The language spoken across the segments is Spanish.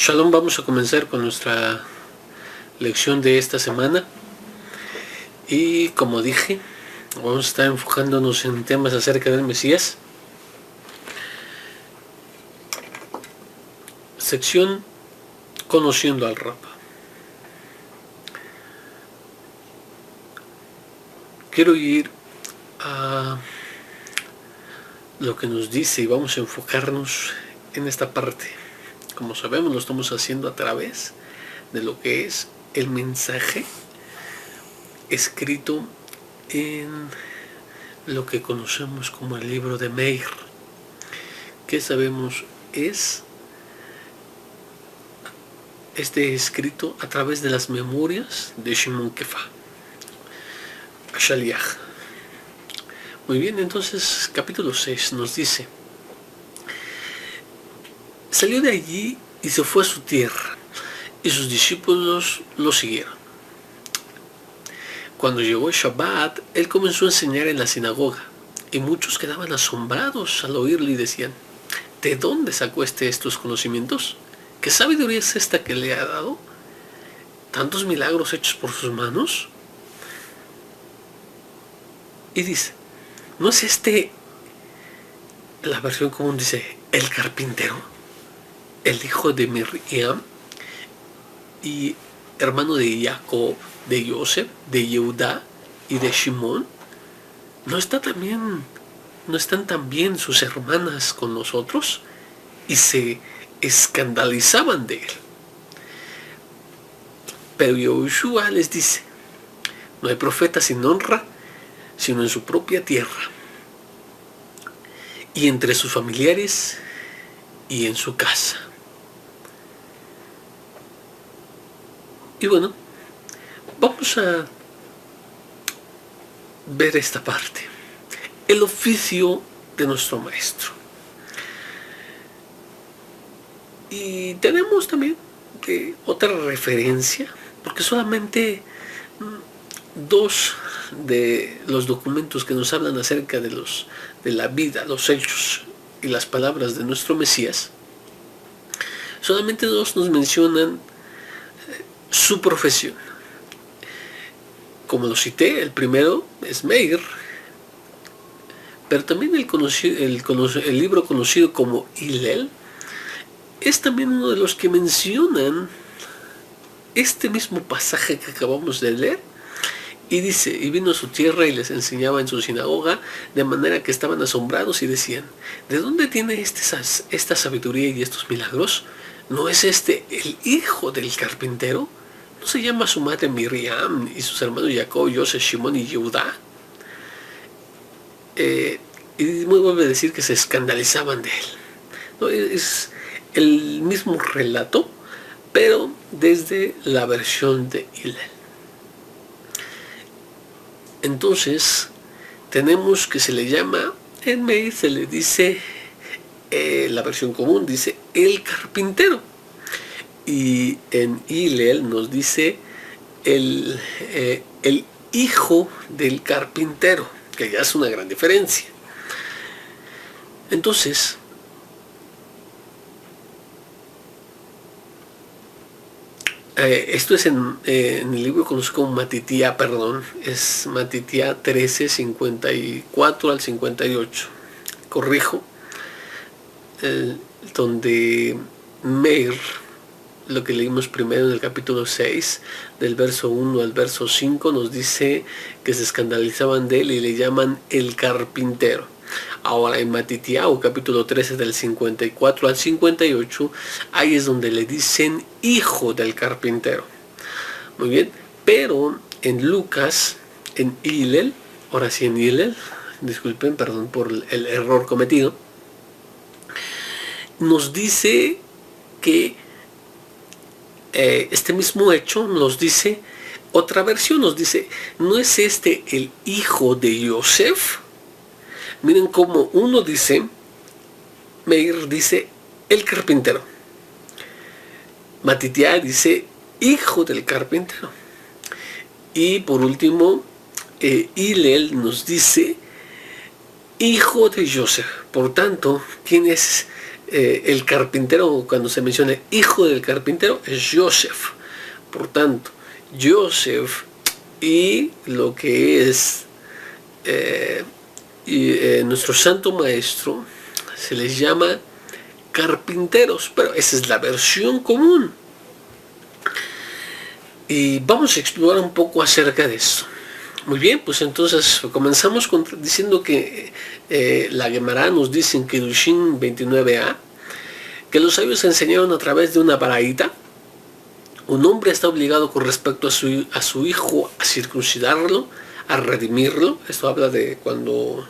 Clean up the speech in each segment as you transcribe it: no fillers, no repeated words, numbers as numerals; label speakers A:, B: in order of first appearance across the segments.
A: Shalom, vamos a comenzar con nuestra lección de esta semana y como dije, vamos a estar enfocándonos en temas acerca del Mesías. Sección Conociendo al Rab. Quiero ir a lo que nos dice y vamos a enfocarnos en esta parte. Como sabemos, lo estamos haciendo a través de lo que es el mensaje escrito en lo que conocemos como el libro de Meir, que sabemos es escrito a través de las memorias de Shimon Kefa, Shaliach. Muy bien, entonces capítulo 6 nos dice: salió de allí y se fue a su tierra, y sus discípulos lo siguieron. Cuando llegó el Shabbat, él comenzó a enseñar en la sinagoga, y muchos quedaban asombrados al oírle y decían: ¿de dónde sacó estos conocimientos? ¿Qué sabiduría es esta que le ha dado? ¿Tantos milagros hechos por sus manos? Y dice: ¿no es la versión común dice, el carpintero, el hijo de Miriam y hermano de Jacob, de Joseph, de Yehudá y de Shimón? ¿No están también sus hermanas con nosotros? Y se escandalizaban de él. Pero Yahushua les dice: no hay profeta sin honra, sino en su propia tierra, y entre sus familiares, y en su casa. Y bueno, vamos a ver esta parte, el oficio de nuestro maestro. Y tenemos también otra referencia, porque solamente dos de los documentos que nos hablan acerca de la vida, los hechos y las palabras de nuestro Mesías, solamente dos nos mencionan su profesión. Como lo cité, el primero es Meir, pero también el libro conocido como Hillel es también uno de los que mencionan este mismo pasaje que acabamos de leer. Y dice: y vino a su tierra y les enseñaba en su sinagoga, de manera que estaban asombrados y decían: ¿de dónde tiene esta sabiduría y estos milagros? ¿No es el hijo del carpintero? ¿No se llama su madre Miriam y sus hermanos Jacob, Joseph, Shimón y Yehudá? Y muy vuelve a decir que se escandalizaban de él. ¿No? Es el mismo relato, pero desde la versión de Hillel. Entonces, tenemos que se le llama, en Meir se le dice, la versión común dice el carpintero. Y en Hillel nos dice el hijo del carpintero, que ya es una gran diferencia. Entonces, esto es en el libro conocido como Matitía, es Matitía 13, 54 al 58. Corrijo, donde Meir, lo que leímos primero en el capítulo 6, del verso 1 al verso 5, nos dice que se escandalizaban de él y le llaman el carpintero. Ahora en Matitiao, capítulo 13, del 54 al 58, ahí es donde le dicen hijo del carpintero. Muy bien, pero en Lucas, en Hillel, ahora sí en Hillel, disculpen, perdón por el error cometido, nos dice que este mismo hecho nos dice, otra versión nos dice: ¿no es el hijo de Joseph? Miren cómo uno dice, Meir dice el carpintero, Matitiá dice hijo del carpintero, y por último Hillel nos dice hijo de Joseph. Por tanto, ¿quién es el carpintero, cuando se menciona hijo del carpintero, es Yosef. Por tanto, Yosef y lo que es nuestro santo maestro se les llama carpinteros, pero esa es la versión común. Y vamos a explorar un poco acerca de esto. Muy bien, pues entonces comenzamos diciendo que la Gemara nos dice en Kedushin 29a que los sabios enseñaron a través de una baraita: un hombre está obligado con respecto a su hijo a circuncidarlo, a redimirlo. Esto habla de cuando,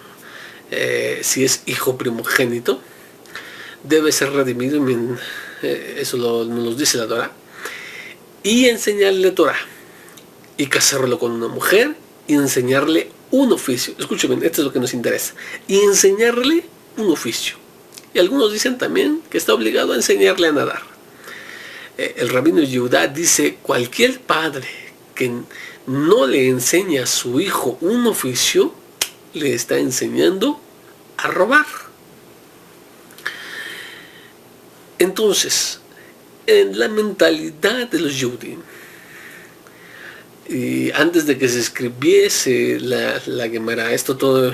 A: si es hijo primogénito, debe ser redimido, eso nos lo dice la Torah, y enseñarle Torah, y casarlo con una mujer, y enseñarle un oficio. Escúchame, esto es lo que nos interesa. Y enseñarle un oficio. Y algunos dicen también que está obligado a enseñarle a nadar. El rabino Yehudá dice: cualquier padre que no le enseña a su hijo un oficio, le está enseñando a robar. Entonces, en la mentalidad de los Yehudim, y antes de que se escribiese la Gemara, esto todo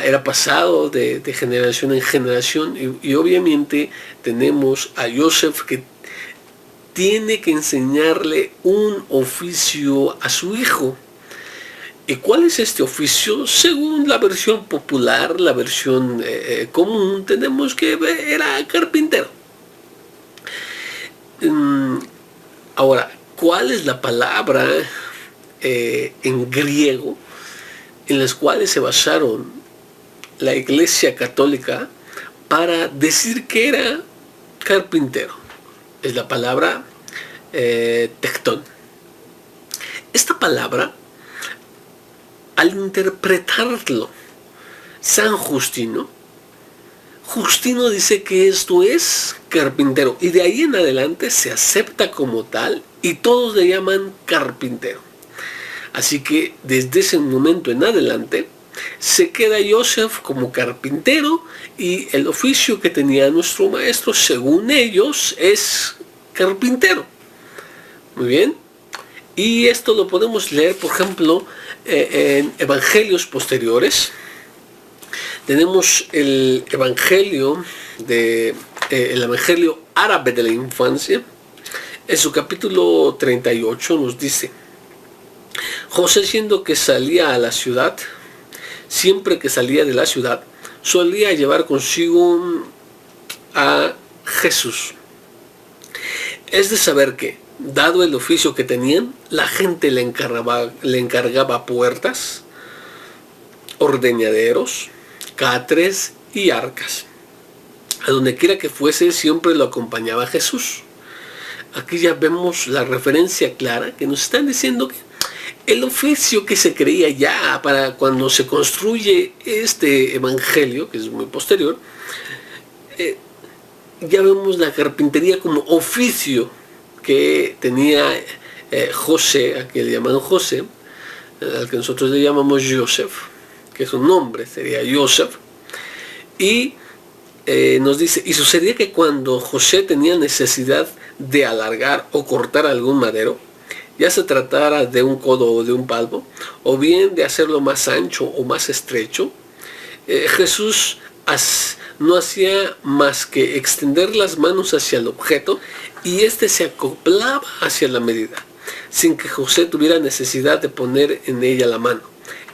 A: era pasado de generación en generación, y obviamente tenemos a Yosef que tiene que enseñarle un oficio a su hijo. ¿Y cuál es este oficio? Según la versión popular, la versión común, tenemos que era carpintero. Ahora, ¿cuál es la palabra en griego en las cuales se basaron la Iglesia Católica para decir que era carpintero? Es la palabra tectón. Esta palabra, al interpretarlo San Justino dice que esto es carpintero, y de ahí en adelante se acepta como tal y todos le llaman carpintero. Así que desde ese momento en adelante se queda Yosef como carpintero, y el oficio que tenía nuestro maestro, según ellos, es carpintero. Muy bien. Y esto lo podemos leer, por ejemplo, en evangelios posteriores. Tenemos el evangelio el evangelio árabe de la infancia. En su capítulo 38 nos dice: José, siendo que salía a la ciudad, siempre que salía de la ciudad, solía llevar consigo a Jesús. Es de saber que, dado el oficio que tenían, la gente le encargaba puertas, ordeñaderos, catres y arcas. A donde quiera que fuese, siempre lo acompañaba Jesús. Aquí ya vemos la referencia clara que nos están diciendo que el oficio que se creía ya para cuando se construye este evangelio, que es muy posterior, ya vemos la carpintería como oficio que tenía José, a que le llaman José, al que nosotros le llamamos Yosef, que es un nombre, sería Yosef. Y nos dice: y sucedía que cuando José tenía necesidad de alargar o cortar algún madero, ya se tratara de un codo o de un palmo, o bien de hacerlo más ancho o más estrecho, Jesús no hacía más que extender las manos hacia el objeto, y éste se acoplaba hacia la medida, sin que José tuviera necesidad de poner en ella la mano.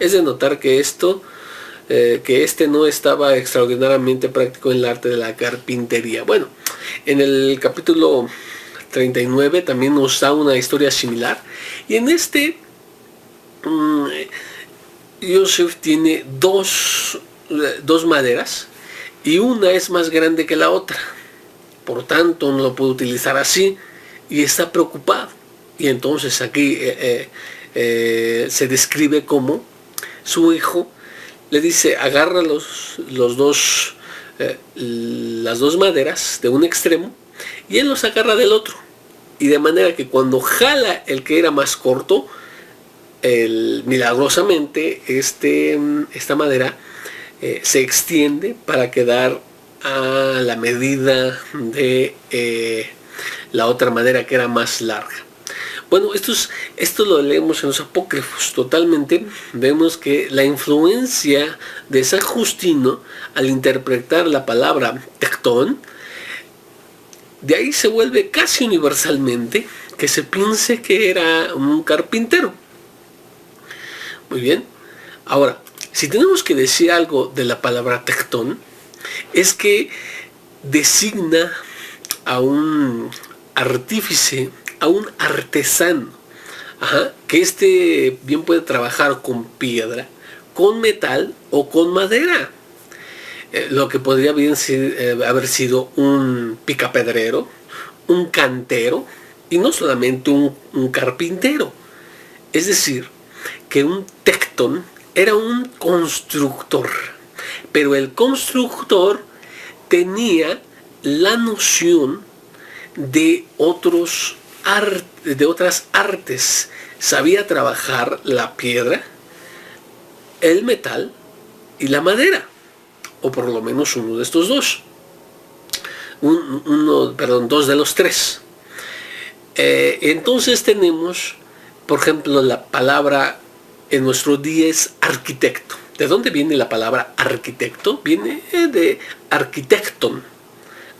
A: Es de notar que este no estaba extraordinariamente práctico en el arte de la carpintería. Bueno, en el capítulo 39 también nos da una historia similar, y en este Yosef tiene dos maderas, y una es más grande que la otra, por tanto no lo puede utilizar así, y está preocupado. Y entonces aquí se describe como su hijo le dice: agarra las dos maderas de un extremo, y él los agarra del otro, y de manera que cuando jala el que era más corto, milagrosamente esta madera se extiende para quedar a la medida de la otra madera que era más larga. Bueno, esto lo leemos en los apócrifos totalmente. Vemos que la influencia de San Justino al interpretar la palabra tectón, de ahí se vuelve casi universalmente que se piense que era un carpintero. Muy bien. Ahora, si tenemos que decir algo de la palabra tectón, es que designa a un artífice, a un artesano, que bien puede trabajar con piedra, con metal o con madera. Lo que podría bien haber sido un picapedrero, un cantero, y no solamente un carpintero. Es decir, que un tectón era un constructor, pero el constructor tenía la noción de otras artes. Sabía trabajar la piedra, el metal y la madera, o por lo menos uno de estos dos. Dos de los tres. Entonces tenemos, por ejemplo, la palabra en nuestro día es arquitecto. ¿De dónde viene la palabra arquitecto? Viene de arquitecton.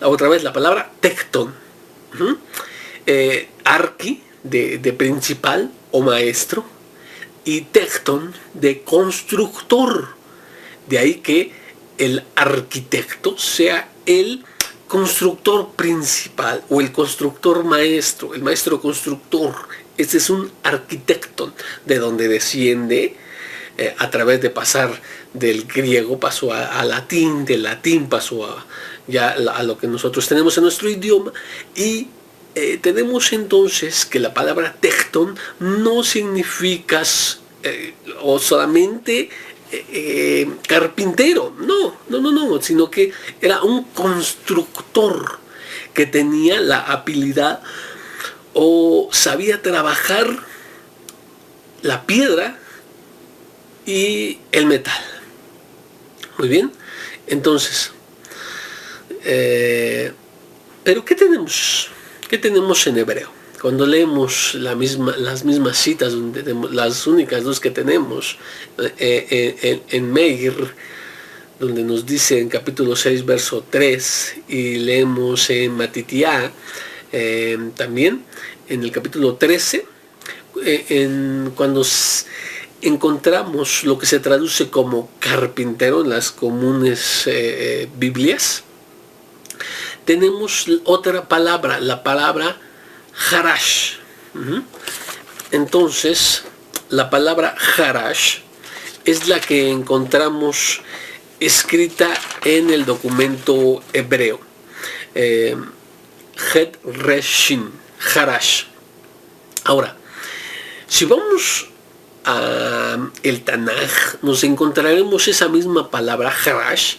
A: Otra vez la palabra tecton. Arqui de principal o maestro, y tecton de constructor. De ahí que el arquitecto sea el constructor principal o el constructor maestro, el maestro constructor. Este es un arquitecton, de donde desciende a través de pasar del griego pasó a latín, del latín pasó a lo que nosotros tenemos en nuestro idioma, y tenemos entonces que la palabra tecton no significa o solamente carpintero, no, sino que era un constructor que tenía la habilidad o sabía trabajar la piedra y el metal. Muy bien, entonces, pero ¿qué tenemos? ¿Qué tenemos en hebreo? Cuando leemos las mismas citas, las únicas dos que tenemos en Meir, donde nos dice en capítulo 6, verso 3, y leemos en Matitiá, también en el capítulo 13, cuando encontramos lo que se traduce como carpintero en las comunes Biblias, tenemos otra palabra, la palabra harash. Entonces, la palabra harash es la que encontramos escrita en el documento hebreo. Het Reshim, harash. Ahora, si vamos a el Tanaj, nos encontraremos esa misma palabra harash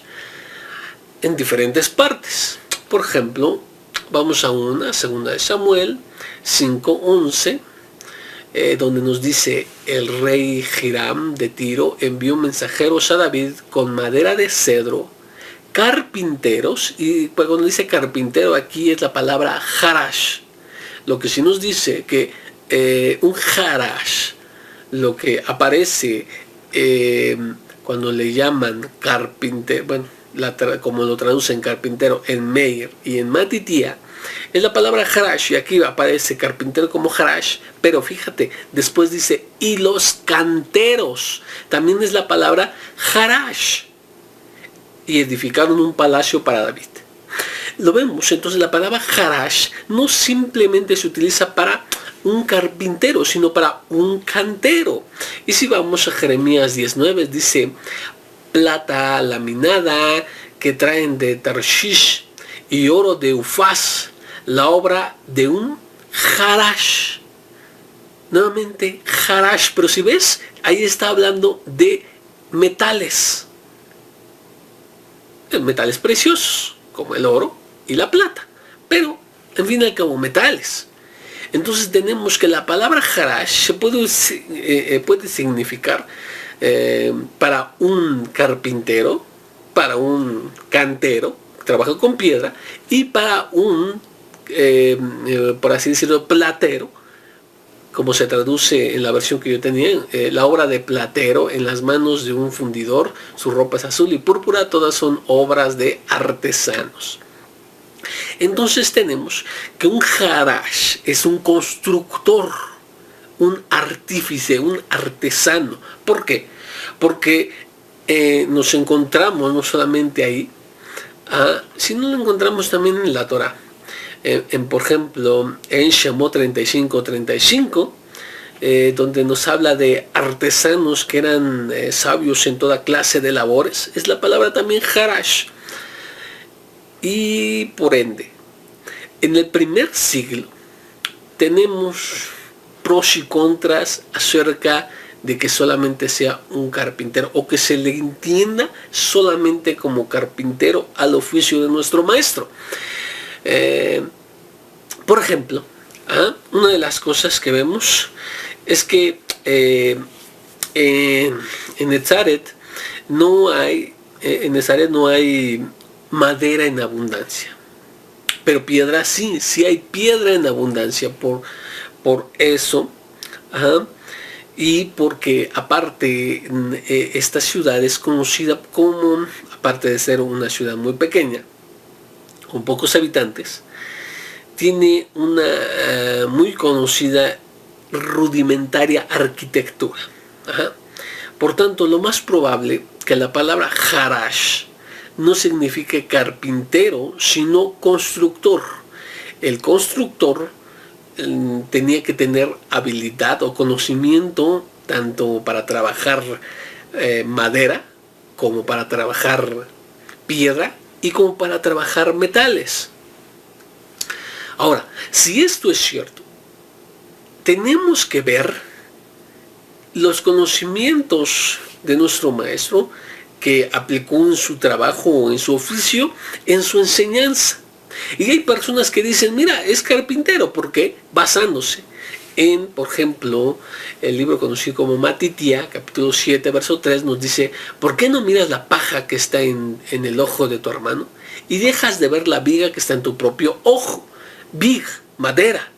A: en diferentes partes. Por ejemplo, vamos a segunda de Samuel 5:11, donde nos dice: el rey Hiram de Tiro envió mensajeros a David con madera de cedro, carpinteros, y cuando dice carpintero aquí es la palabra harash. Lo que sí nos dice que un harash, lo que aparece cuando le llaman carpintero, como lo traducen carpintero en Meir y en Matitía, es la palabra harash, y aquí aparece carpintero como harash, pero fíjate, después dice y los canteros, también es la palabra harash, y edificaron un palacio para David. Lo vemos, entonces la palabra harash no simplemente se utiliza para un carpintero, sino para un cantero. Y si vamos a Jeremías 19, dice: plata laminada que traen de Tarshish y oro de Ufaz, la obra de un harash. Nuevamente harash, pero si ves, ahí está hablando de metales preciosos como el oro y la plata, pero en fin y al cabo metales. Entonces tenemos que la palabra harash puede significar para un carpintero, para un cantero, trabaja con piedra, y para un, por así decirlo, platero, como se traduce en la versión que yo tenía, la obra de platero en las manos de un fundidor, su ropa es azul y púrpura, todas son obras de artesanos. Entonces tenemos que un harash es un constructor, un artífice, un artesano. ¿Por qué? Porque nos encontramos no solamente ahí, sino lo encontramos también en la Torah. Por ejemplo, en Shemot 35:35, donde nos habla de artesanos que eran sabios en toda clase de labores, es la palabra también harash. Y por ende, en el primer siglo tenemos pros y contras acerca de que solamente sea un carpintero o que se le entienda solamente como carpintero al oficio de nuestro maestro. Por ejemplo, una de las cosas que vemos es que en Nazaret no hay madera en abundancia, pero piedra sí hay piedra en abundancia por eso, y porque aparte esta ciudad es conocida como, aparte de ser una ciudad muy pequeña, con pocos habitantes, tiene una muy conocida rudimentaria arquitectura. Por tanto, lo más probable que la palabra harash no signifique carpintero, sino constructor. El constructor tenía que tener habilidad o conocimiento tanto para trabajar madera, como para trabajar piedra y como para trabajar metales. Ahora, si esto es cierto, tenemos que ver los conocimientos de nuestro maestro que aplicó en su trabajo o en su oficio, en su enseñanza. Y hay personas que dicen, mira, es carpintero, ¿por qué? Basándose en, por ejemplo, el libro conocido como Matitía, capítulo 7, verso 3, nos dice, ¿por qué no miras la paja que está en el ojo de tu hermano y dejas de ver la viga que está en tu propio ojo? Big, madera.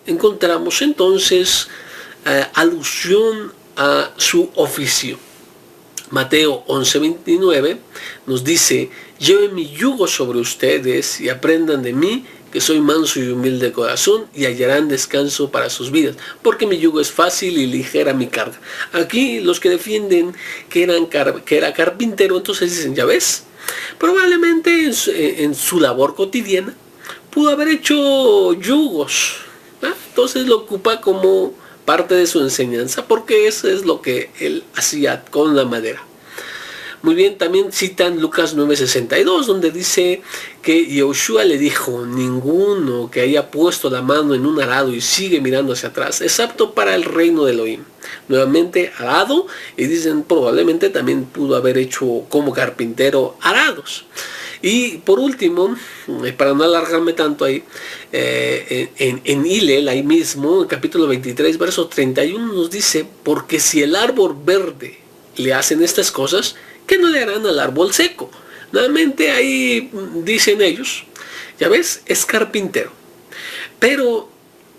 A: Encontramos entonces alusión a su oficio. Mateo 11:29 nos dice, lleven mi yugo sobre ustedes y aprendan de mí, que soy manso y humilde de corazón, y hallarán descanso para sus vidas, porque mi yugo es fácil y ligera mi carga. Aquí los que defienden que era carpintero, entonces dicen, ya ves, probablemente en su labor cotidiana pudo haber hecho yugos, entonces lo ocupa como parte de su enseñanza, porque eso es lo que él hacía con la madera. Muy bien, también citan Lucas 9:62, donde dice que Yehoshua le dijo, ninguno que haya puesto la mano en un arado y sigue mirando hacia atrás es apto para el reino de Elohim. Nuevamente arado, y dicen probablemente también pudo haber hecho como carpintero arados. Y por último, para no alargarme tanto ahí, en Hillel, ahí mismo, en capítulo 23, verso 31, nos dice, porque si el árbol verde le hacen estas cosas, ¿qué no le harán al árbol seco? Nuevamente ahí dicen ellos, ya ves, es carpintero. Pero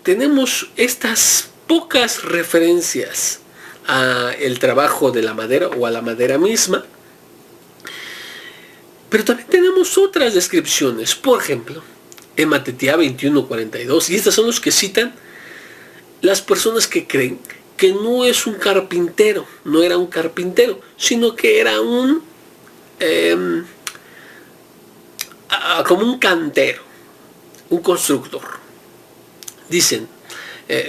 A: tenemos estas pocas referencias al trabajo de la madera o a la madera misma. Pero también tenemos otras descripciones. Por ejemplo, en Matitía 21:42, y estas son los que citan las personas que creen que no es un carpintero, no era un carpintero, sino que era como un cantero, un constructor. Dicen,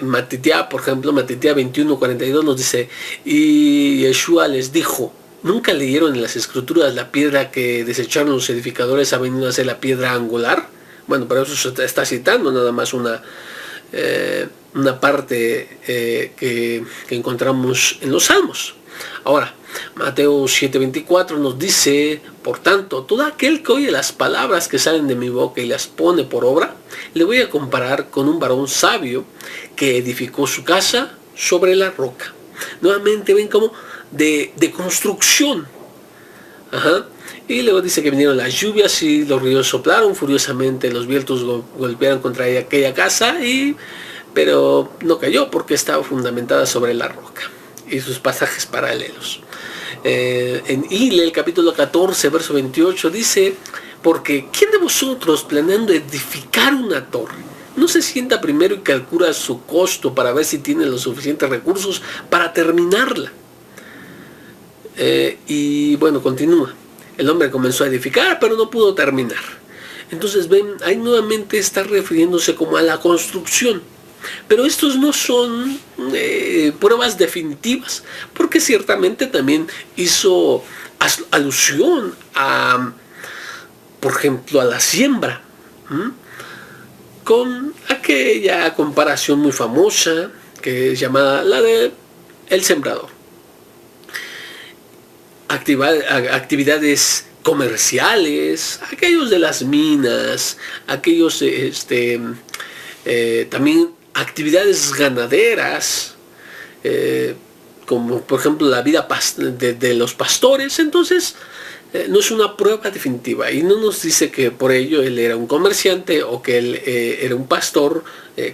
A: Matitía, por ejemplo, Matitía 21:42 nos dice, y Yeshua les dijo, ¿nunca leyeron en las escrituras la piedra que desecharon los edificadores ha venido a ser la piedra angular? Bueno, pero eso se está citando nada más una parte que encontramos en los Salmos. Ahora, Mateo 7:24 nos dice, por tanto, todo aquel que oye las palabras que salen de mi boca y las pone por obra, le voy a comparar con un varón sabio que edificó su casa sobre la roca. Nuevamente ven como de construcción. Ajá. Y luego dice que vinieron las lluvias y los ríos soplaron furiosamente, los vientos golpearon contra aquella casa, pero no cayó porque estaba fundamentada sobre la roca. Y sus pasajes paralelos. En Hillel, capítulo 14, verso 28, dice: porque ¿quién de vosotros, planeando edificar una torre, no se sienta primero y calcula su costo para ver si tiene los suficientes recursos para terminarla? Y bueno, continúa. El hombre comenzó a edificar, pero no pudo terminar. Entonces ven, ahí nuevamente está refiriéndose como a la construcción. Pero estos no son pruebas definitivas, porque ciertamente también hizo alusión a, por ejemplo, a la siembra, con aquella comparación muy famosa que es llamada la de el sembrador. Actividades comerciales, aquellos de las minas, aquellos también actividades ganaderas, como por ejemplo la vida de los pastores. Entonces no es una prueba definitiva y no nos dice que por ello él era un comerciante o que él era un pastor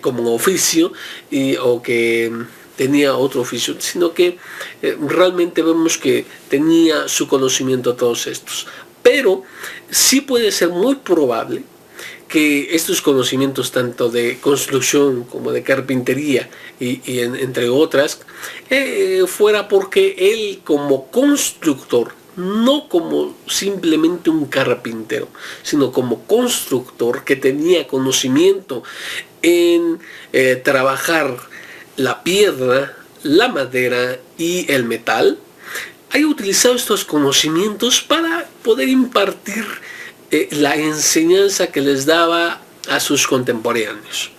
A: como oficio o que tenía otro oficio, sino que realmente vemos que tenía su conocimiento de todos estos. Pero sí puede ser muy probable que estos conocimientos tanto de construcción como de carpintería y entre otras fuera porque él como constructor, no como simplemente un carpintero, sino como constructor que tenía conocimiento en trabajar la piedra, la madera y el metal, haya utilizado estos conocimientos para poder impartir la enseñanza que les daba a sus contemporáneos.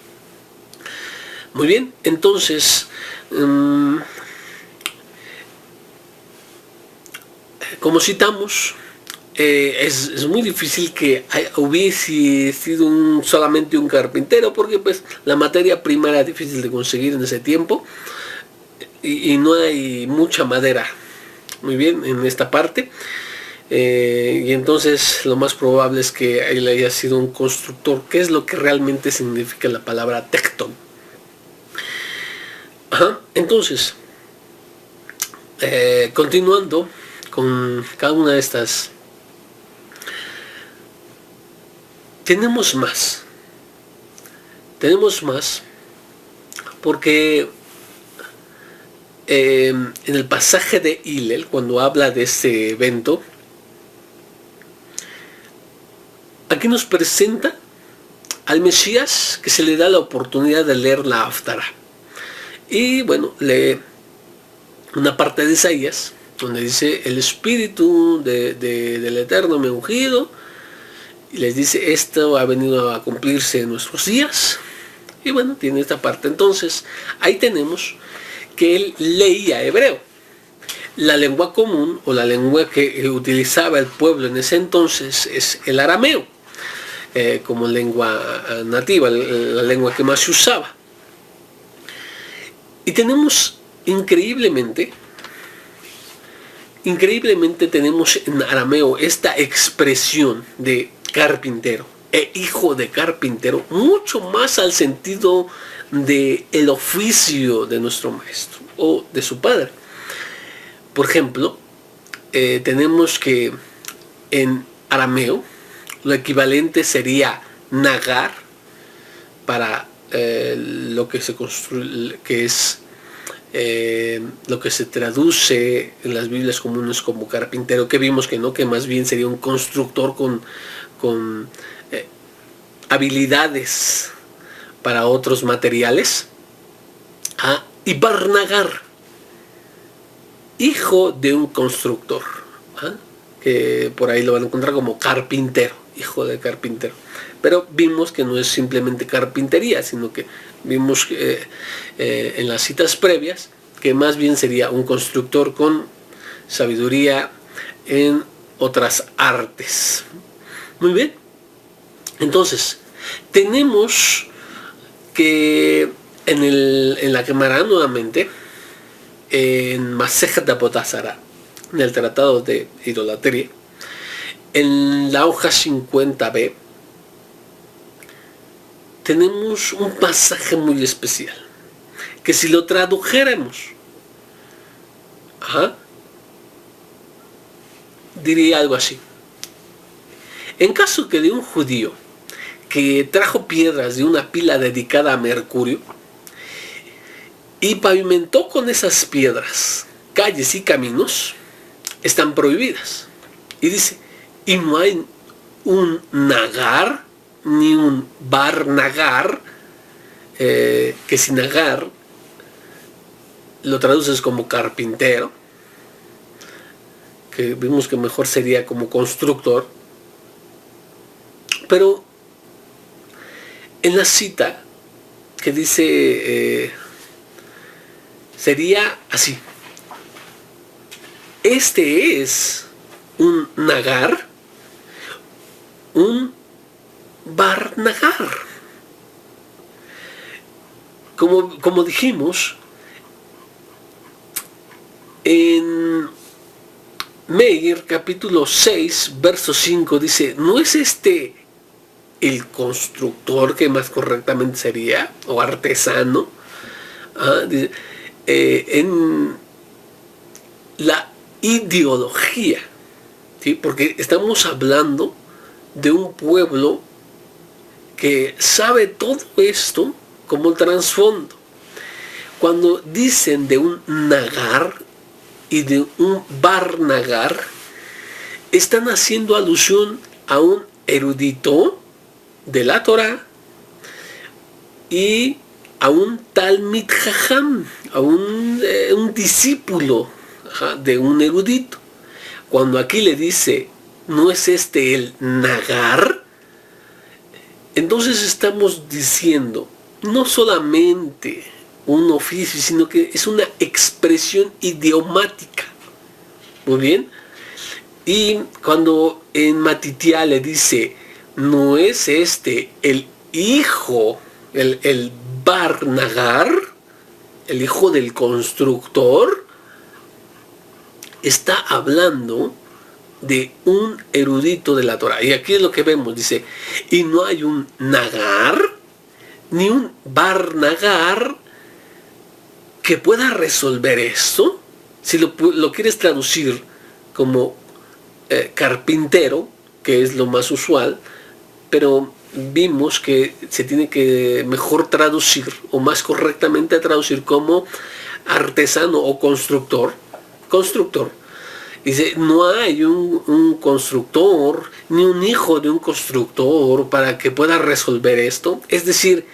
A: Muy bien, entonces, como citamos, es muy difícil que hubiese sido solamente un carpintero, porque pues la materia prima era difícil de conseguir en ese tiempo y no hay mucha madera, muy bien, en esta parte. Y entonces lo más probable es que él haya sido un constructor, que es lo que realmente significa la palabra tectón. Entonces, continuando con cada una de estas, tenemos más porque en el pasaje de Hillel, cuando habla de este evento, aquí nos presenta al Mesías, que se le da la oportunidad de leer la Haftará. Y bueno, lee una parte de Isaías, donde dice: el Espíritu del Eterno me ha ungido, y les dice: esto ha venido a cumplirse en nuestros días. Y bueno, tiene esta parte. Entonces, ahí tenemos que él leía hebreo. La lengua común, o la lengua que utilizaba el pueblo en ese entonces, es el arameo, como lengua nativa, la lengua que más se usaba. Y tenemos increíblemente tenemos en arameo esta expresión de carpintero e hijo de carpintero, mucho más al sentido de el oficio de nuestro maestro o de su padre. Por ejemplo, tenemos que en arameo lo equivalente sería nagar para lo que se construye, que es lo que se traduce en las Biblias comunes como carpintero, que vimos que no, que más bien sería un constructor con habilidades para otros materiales. Y barnagar, hijo de un constructor, que por ahí lo van a encontrar como carpintero, hijo de carpintero. Pero vimos que no es simplemente carpintería, sino que vimos en las citas previas que más bien sería un constructor con sabiduría en otras artes. Muy bien. Entonces, tenemos que en la Gemara nuevamente, en Masejet Abot Hazara, en el tratado de idolatría, en la hoja 50b, tenemos un pasaje muy especial, que si lo tradujéramos, diría algo así. En caso que de un judío que trajo piedras de una pila dedicada a Mercurio y pavimentó con esas piedras calles y caminos, están prohibidas. Y dice, y no hay un nagar, ni un bar nagar, que si nagar lo traduces como carpintero, que vimos que mejor sería como constructor, pero en la cita que dice, sería así: este es un nagar, un bar nagar. Como dijimos, en Meir capítulo 6, verso 5 dice, ¿no es este el constructor, que más correctamente sería, o artesano? Dice, en la ideología, ¿sí? Porque estamos hablando de un pueblo que sabe todo esto como trasfondo. Cuando dicen de un nagar y de un bar nagar, están haciendo alusión a un erudito de la Torah y a un Talmid Jajam, a un discípulo de un erudito. Cuando aquí le dice, ¿no es este el nagar? Entonces estamos diciendo no solamente un oficio, sino que es una expresión idiomática. Muy bien. Y cuando en Matitiá le dice, ¿no es este el hijo, el bar nagar, el hijo del constructor? Está hablando de un erudito de la Torah. Y aquí es lo que vemos, dice, y no hay un nagar, ni un bar nagar, que pueda resolver esto. Si lo quieres traducir como carpintero, que es lo más usual, pero vimos que se tiene que mejor traducir, o más correctamente traducir, como artesano o constructor. Dice, no hay un constructor, ni un hijo de un constructor para que pueda resolver esto. Es decir,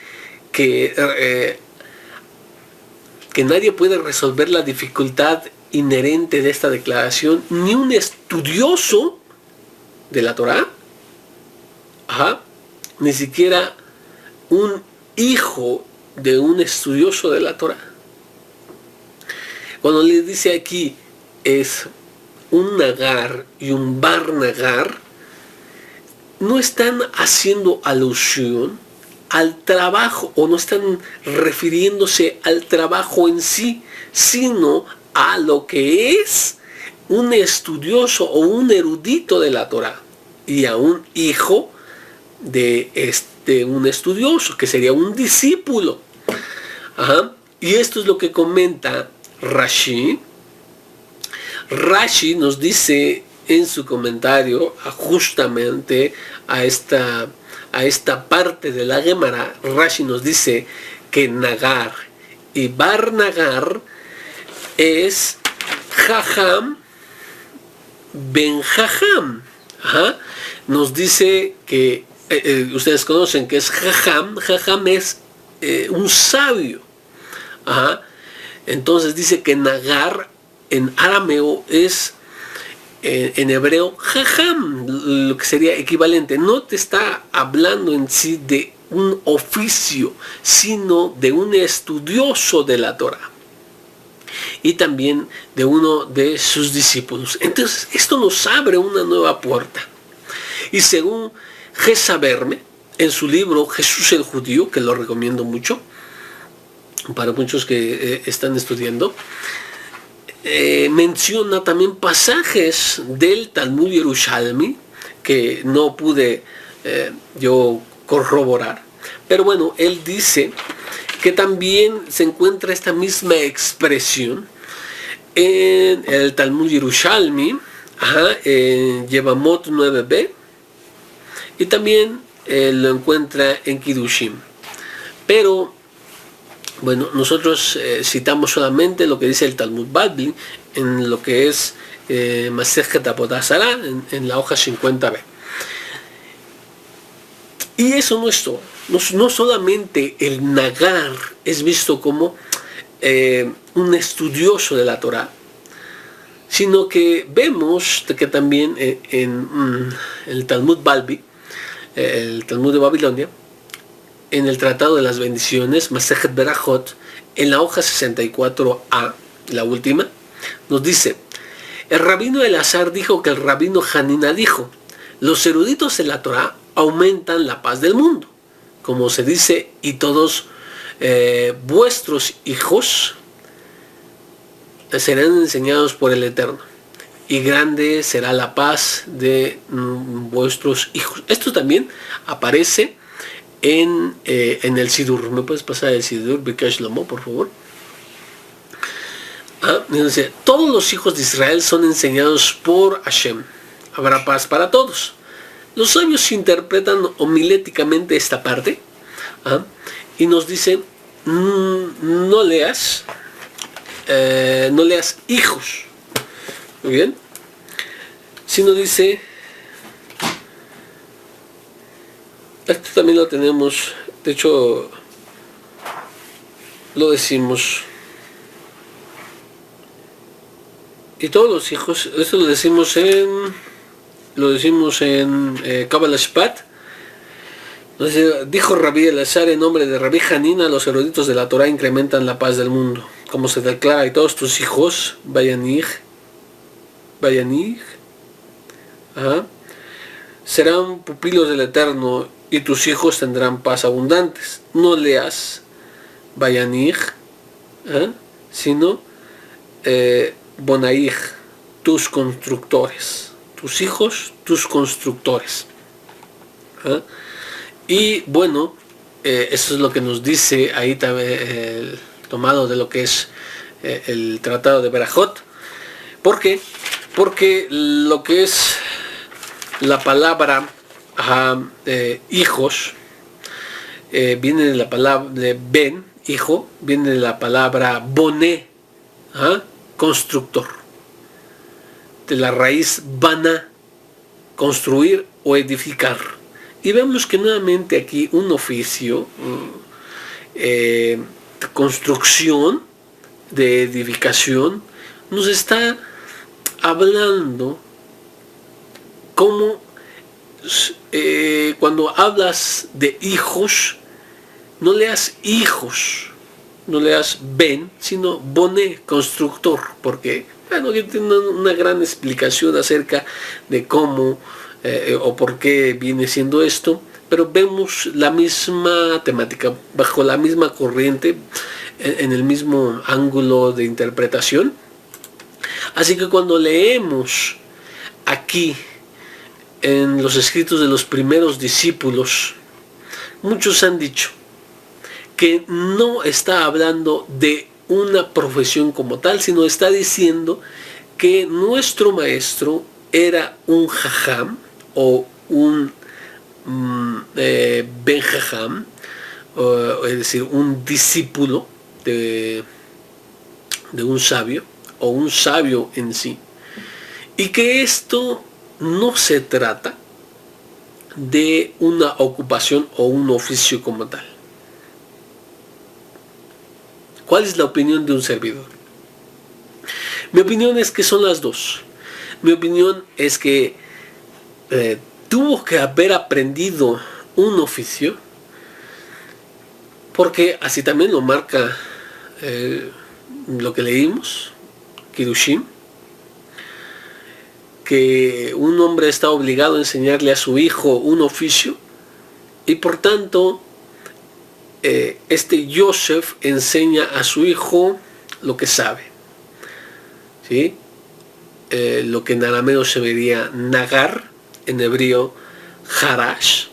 A: que nadie puede resolver la dificultad inherente de esta declaración, ni un estudioso de la Torah, ni siquiera un hijo de un estudioso de la Torah. Cuando le dice aquí es un nagar y un bar nagar, no están haciendo alusión al trabajo, o no están refiriéndose al trabajo en sí, sino a lo que es un estudioso o un erudito de la Torah, y a un hijo de un estudioso, que sería un discípulo. Y esto es lo que comenta Rashi. Rashi nos dice en su comentario justamente a esta parte de la Gemara. Rashi nos dice que nagar y bar nagar es jajam ben jajam. Nos dice que ustedes conocen que es jajam. Jajam es un sabio. Entonces dice que nagar en arameo es, en hebreo, jajam, lo que sería equivalente. No te está hablando en sí de un oficio, sino de un estudioso de la Torah, y también de uno de sus discípulos. Entonces, esto nos abre una nueva puerta. Y según Gesa Verme, en su libro Jesús el Judío, que lo recomiendo mucho para muchos que están estudiando, menciona también pasajes del Talmud Yerushalmi, que no pude yo corroborar. Pero bueno, él dice que también se encuentra esta misma expresión en el Talmud Yerushalmi, en Yevamot 9b, y también lo encuentra en Kiddushin. Pero bueno, nosotros citamos solamente lo que dice el Talmud Bavli en lo que es Masejet Avodah Zarah, en la hoja 50b. Y eso no es todo. No solamente el Nagar es visto como un estudioso de la Torah, sino que vemos que también en el Talmud Bavli, el Talmud de Babilonia, en el Tratado de las Bendiciones, Masejet Berajot, en la hoja 64a, la última, nos dice: el rabino Elazar dijo que el rabino Hanina dijo: los eruditos de la Torah aumentan la paz del mundo, como se dice, y todos vuestros hijos serán enseñados por el Eterno, y grande será la paz de vuestros hijos. Esto también aparece en el Sidur. ¿Me puedes pasar el Sidur, Bikash Lomo, por favor? Dice: todos los hijos de Israel son enseñados por Hashem. Habrá paz para todos. Los sabios interpretan homiléticamente esta parte, y nos dicen: no leas hijos, muy bien, sino dice, esto también lo tenemos, de hecho lo decimos, y todos los hijos, esto lo decimos en Kabbalah Shpat. Dijo Rabí Elazar en nombre de Rabí Hanina: los eruditos de la Torah incrementan la paz del mundo, como se declara, y todos tus hijos, Bayanij, serán pupilos del Eterno, y tus hijos tendrán paz abundantes. No leas Bayanij, sino Bonaij, tus constructores, tus hijos, tus constructores. Y bueno, eso es lo que nos dice ahí también, tomado de lo que es el Tratado de Berajot. ¿Por qué? Porque lo que es la palabra hijos viene de la palabra de ben, hijo, viene de la palabra boné, constructor, de la raíz bana, construir o edificar. Y vemos que nuevamente aquí un oficio de construcción, de edificación, nos está hablando como cuando hablas de hijos, no leas hijos, no leas ben, sino boné, constructor, porque bueno, que tiene una gran explicación acerca de cómo o por qué viene siendo esto, pero vemos la misma temática, bajo la misma corriente, en el mismo ángulo de interpretación. Así que cuando leemos aquí en los escritos de los primeros discípulos, muchos han dicho que no está hablando de una profesión como tal, sino está diciendo que nuestro maestro era un jajam, o un ben jajam, es decir, un discípulo de un sabio, o un sabio en sí, y que esto no se trata de una ocupación o un oficio como tal. ¿Cuál es la opinión de un servidor? Mi opinión es que son las dos. Mi opinión es que tuvo que haber aprendido un oficio, porque así también lo marca lo que leímos, Kiddushin, que un hombre está obligado a enseñarle a su hijo un oficio, y por tanto este Yosef enseña a su hijo lo que sabe, ¿sí? Lo que en arameo se vería nagar, en hebreo Harash,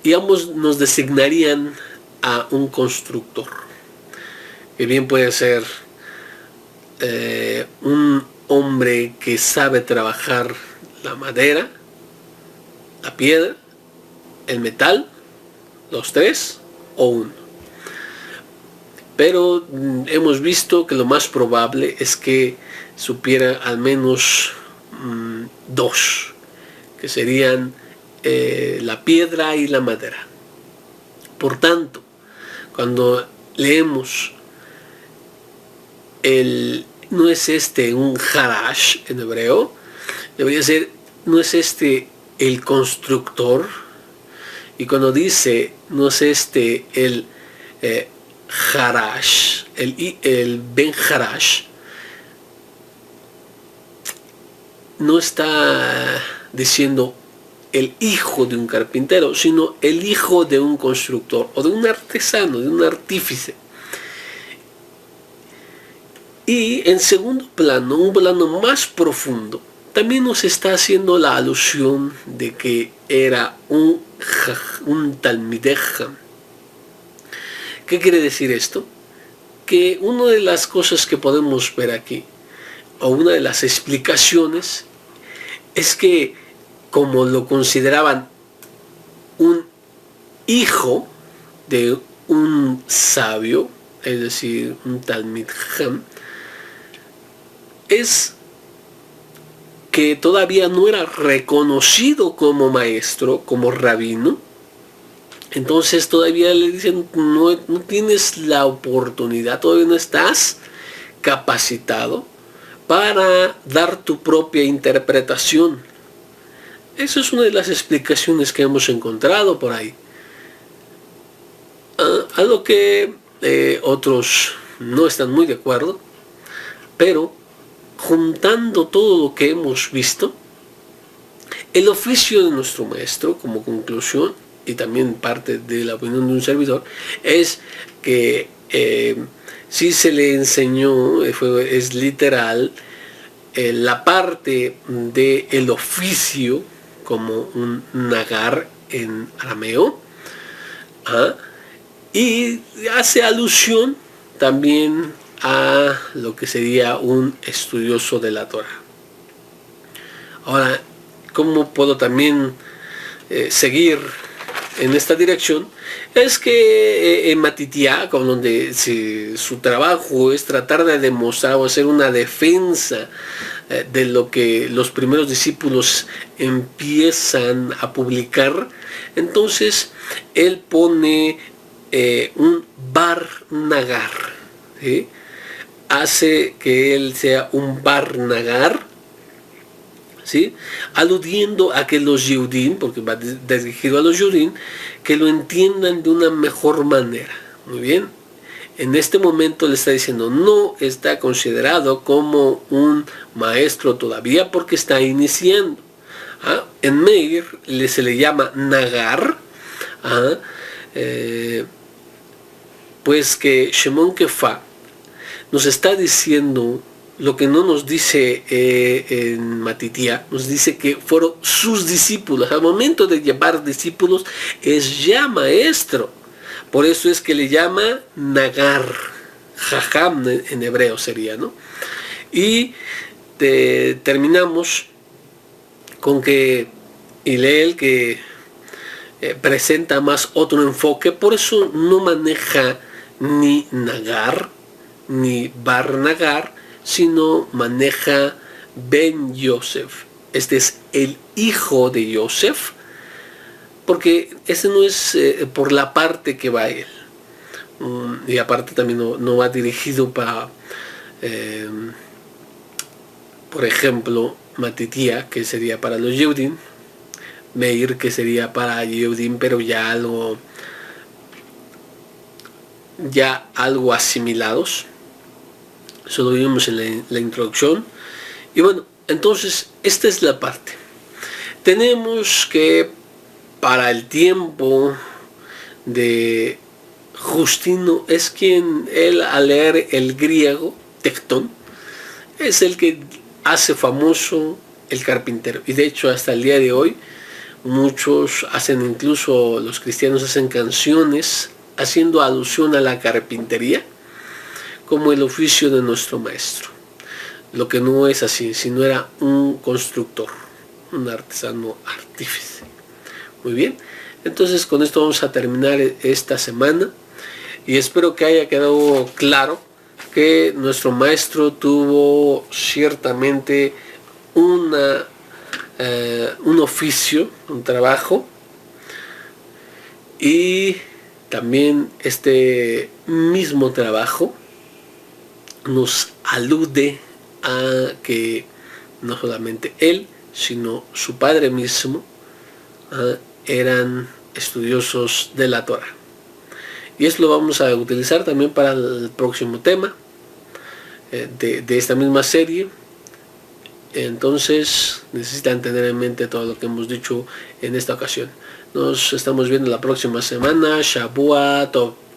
A: y ambos nos designarían a un constructor, que bien puede ser un hombre que sabe trabajar la madera, la piedra, el metal, los tres o uno. Pero hemos visto que lo más probable es que supiera al menos dos, que serían la piedra y la madera. Por tanto, cuando leemos no es este un harash en hebreo, debería ser, no es este el constructor, y cuando dice no es este el harash, el ben harash, no está diciendo el hijo de un carpintero, sino el hijo de un constructor o de un artesano, de un artífice. Y en segundo plano, un plano más profundo, también nos está haciendo la alusión de que era un talmidei jajam. ¿Qué quiere decir esto? Que una de las cosas que podemos ver aquí, o una de las explicaciones, es que como lo consideraban un hijo de un sabio, es decir, un talmidei jajam, es que todavía no era reconocido como maestro, como rabino. Entonces todavía le dicen, no tienes la oportunidad, todavía no estás capacitado para dar tu propia interpretación. Esa es una de las explicaciones que hemos encontrado por ahí. A lo que otros no están muy de acuerdo, pero juntando todo lo que hemos visto, el oficio de nuestro maestro, como conclusión, y también parte de la opinión de un servidor, es que sí se le enseñó, es literal, la parte del oficio, como un nagar en arameo, y hace alusión también a lo que sería un estudioso de la Torah. Ahora, ¿cómo puedo también seguir en esta dirección? Es que en Matitiá, con donde su trabajo es tratar de demostrar o hacer una defensa de lo que los primeros discípulos empiezan a publicar, entonces él pone un bar nagar, ¿sí? Hace que él sea un bar nagar, ¿sí? Aludiendo a que los Yehudim, porque va dirigido a los Yehudim, que lo entiendan de una mejor manera. Muy bien. En este momento le está diciendo, no está considerado como un maestro todavía porque está iniciando. En Meir se le llama nagar, pues que Shimon Kefa nos está diciendo lo que no nos dice en Matitiá, nos dice que fueron sus discípulos. Al momento de llevar discípulos es ya maestro. Por eso es que le llama nagar, jajam en hebreo sería, ¿no? Y terminamos con que Hillel, que presenta más otro enfoque, por eso no maneja ni nagar, ni bar nagar, sino maneja Ben Yosef. Este es el hijo de Yosef, porque ese no es por la parte que va él. Y aparte también no va dirigido para, por ejemplo, Matitiá, que sería para los Yehudim, Meir, que sería para Yehudim, pero ya algo asimilados. Eso lo vimos en la introducción. Y bueno, entonces esta es la parte. Tenemos que para el tiempo de Justino es quien él, al leer el griego, tectón, es el que hace famoso el carpintero. Y de hecho hasta el día de hoy muchos hacen, incluso los cristianos hacen canciones haciendo alusión a la carpintería como el oficio de nuestro maestro. Lo que no es así, sino era un constructor, un artesano artífice. Muy bien, entonces con esto vamos a terminar esta semana y espero que haya quedado claro que nuestro maestro tuvo ciertamente un oficio, un trabajo, y también este mismo trabajo nos alude a que no solamente él, sino su padre mismo eran estudiosos de la Torah. Y eso lo vamos a utilizar también para el próximo tema de esta misma serie. Entonces necesitan tener en mente todo lo que hemos dicho en esta ocasión. Nos estamos viendo la próxima semana. Shabua Tov.